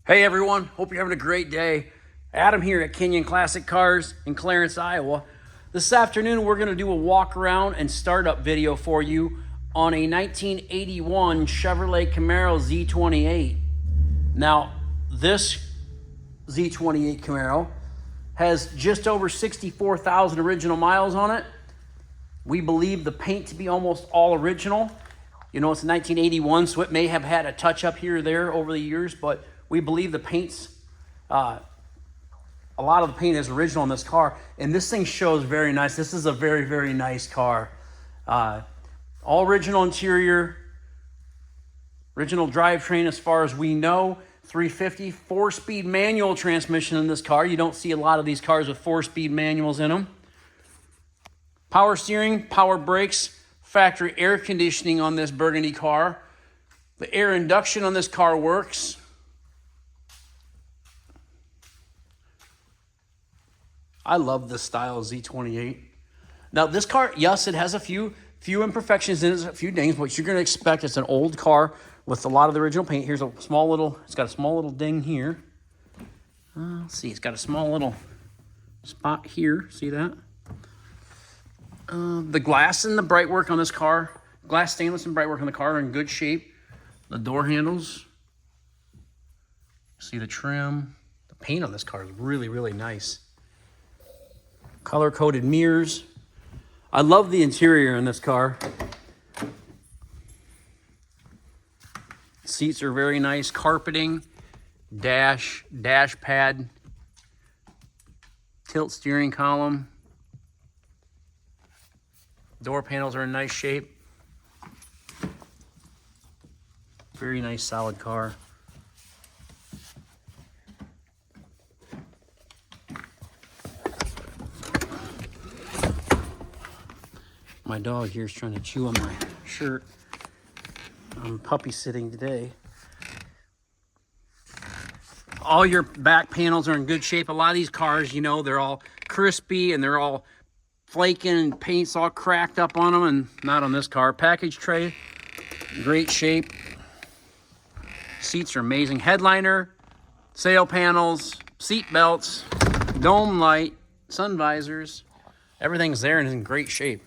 Hey everyone, hope you're having a great day. Adam here at Kinion Classic Cars in Clarence, Iowa. This afternoon we're going to do a walk around and startup video for you on a 1981 Chevrolet Camaro Z28. Now, this Z28 Camaro has just over 64,000 original miles on it. We believe the paint to be almost all original. You know, it's 1981, so it may have had a touch up here or there over the years, but we believe the paint's, a lot of the paint is original in this car, and this thing shows very nice. This is a very, very nice car. All original interior, original drivetrain as far as we know, 350, 4-speed manual transmission in this car. You don't see a lot of these cars with 4-speed manuals in them. Power steering, power brakes, factory air conditioning on this burgundy car. The air induction on this car works. I love this style of Z28. Now this car, yes, it has a few imperfections in it, a few dings, but you're going to expect. It's an old car with a lot of the original paint. Here's a small little, it's got a small little ding here. Let's see, it's got a small little spot here. See that? The glass and the bright work on this car, glass stainless and bright work on the car are in good shape. The door handles, see the trim. The paint on this car is really, really nice. Color-coded mirrors. I love the interior in this car. Seats are very nice. Carpeting, dash pad, tilt steering column. Door panels are in nice shape. Very nice, solid car. My dog here is trying to chew on my shirt. I'm puppy sitting today. All your back panels are in good shape. A lot of these cars, you know, they're all crispy and they're all flaking and paint's all cracked up on them, and not on this car. Package tray, great shape. Seats are amazing. Headliner, sail panels, seat belts, dome light, sun visors. Everything's there and is in great shape.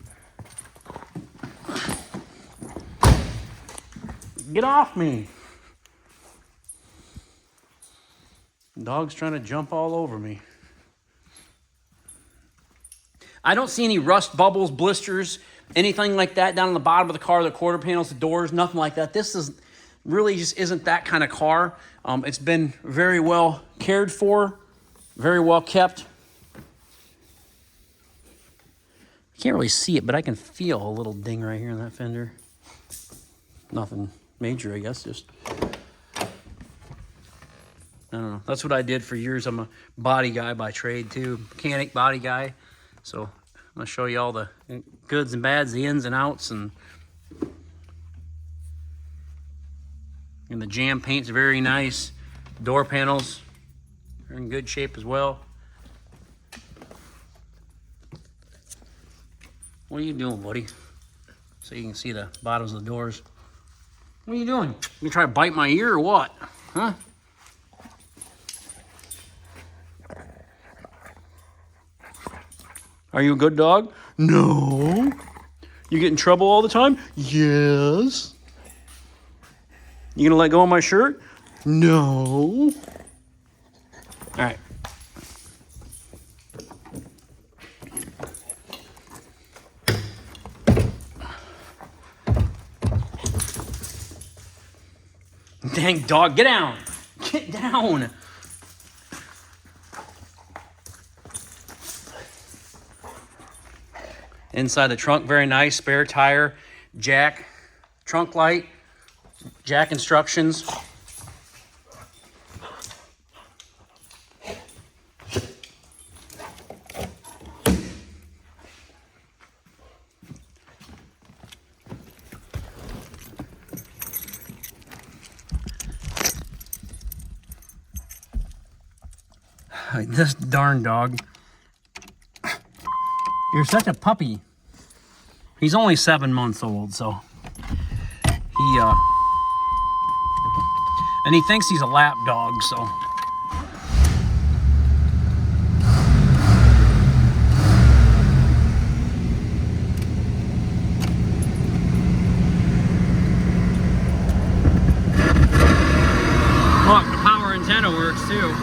Get off me. Dog's trying to jump all over me. I don't see any rust, bubbles, blisters, anything like that down on the bottom of the car, the quarter panels, the doors, nothing like that. This is really just isn't that kind of car. It's been very well cared for, very well kept. I can't really see it, but I can feel a little ding right here in that fender. Nothing major, I guess, just, I don't know. That's what I did for years. I'm a body guy by trade too, mechanic, body guy. So I'm gonna show you all the goods and bads, the ins and outs, and the jam paint's very nice. Door panels are in good shape as well. What are you doing, buddy? So you can see the bottoms of the doors. What are you doing? You try to bite my ear or what? Huh? Are you a good dog? No. You get in trouble all the time? Yes. You gonna let go of my shirt? No. All right. Dang dog, get down. Get down. Inside the trunk, very nice. Spare tire, jack, trunk light, jack instructions. This darn dog. You're such a puppy. He's only 7 months old, so he And he thinks he's a lap dog, so. Look, the power antenna works too.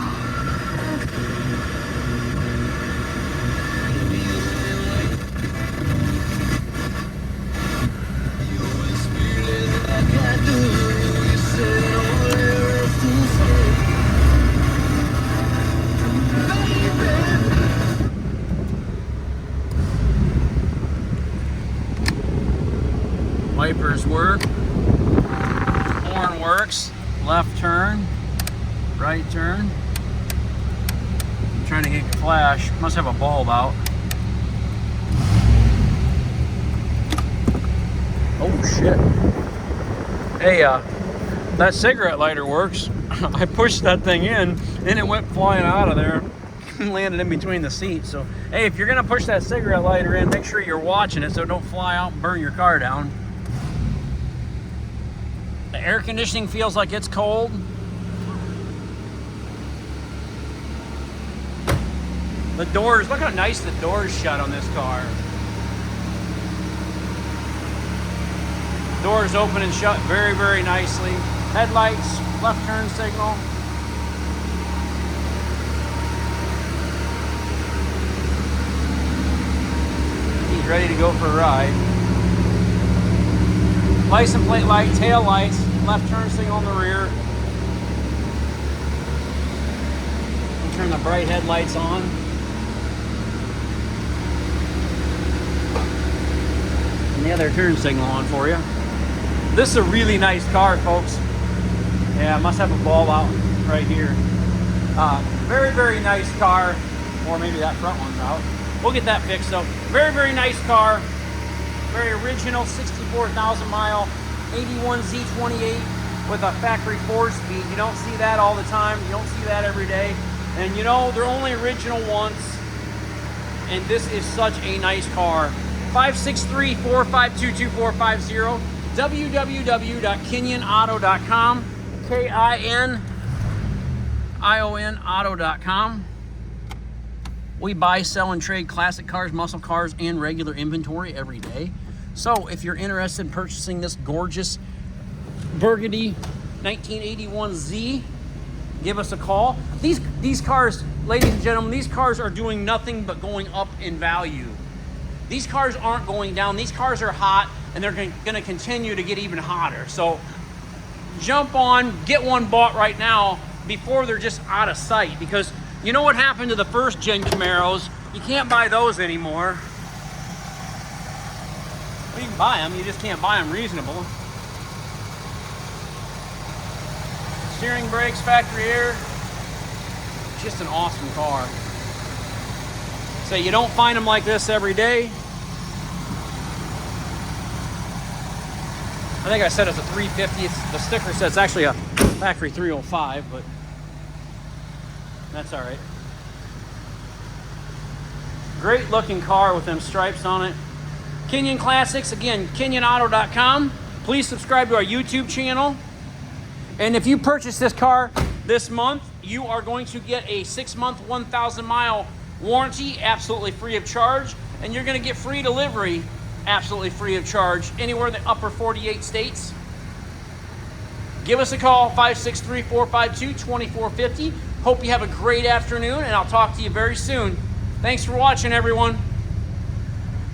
Wipers work, horn works, left turn, right turn. I'm trying to get the flash, must have a bulb out. Oh shit. Hey, that cigarette lighter works. I pushed that thing in and it went flying out of there and landed in between the seats. So, hey, if you're gonna push that cigarette lighter in, make sure you're watching it so it don't fly out and burn your car down. The air conditioning feels like it's cold. The doors, look how nice the doors shut on this car. Doors open and shut very, very nicely. Headlights, left turn signal. He's ready to go for a ride. License plate light, tail lights, left turn signal on the rear. We'll turn the bright headlights on. And the other turn signal on for you. This is a really nice car, folks. Yeah, must have a bulb out right here. Very, very nice car. Or maybe that front one's out. We'll get that fixed though. Very, very nice car. Very original, 64,000 mile, 81 Z28 with a factory 4-speed. You don't see that all the time. You don't see that every day. And you know, they're only original once. And this is such a nice car. 563-452-2450. www.kinionauto.com. K-I-N-I-O-N auto.com. We buy, sell, and trade classic cars, muscle cars, and regular inventory every day. So if you're interested in purchasing this gorgeous burgundy 1981 Z, give us a call. These cars, ladies and gentlemen, these cars are doing nothing but going up in value. These cars aren't going down. These cars are hot, and they're going to continue to get even hotter. So jump on, get one bought right now before they're just out of sight, because you know what happened to the first gen Camaros? You can't buy those anymore. Well, you can buy them, you just can't buy them reasonable. Steering brakes, factory air. Just an awesome car. So you don't find them like this every day. I think I said it's a 350. The sticker says it's actually a factory 305, but that's all right. Great looking car with them stripes on it. Kinion Classics, again, KinionAuto.com. Please subscribe to our YouTube channel. And if you purchase this car this month, you are going to get a 6-month, 1,000 mile warranty, absolutely free of charge. And you're going to get free delivery, absolutely free of charge, anywhere in the upper 48 states. Give us a call, 563-452-2450. Hope you have a great afternoon, and I'll talk to you very soon. Thanks for watching, everyone.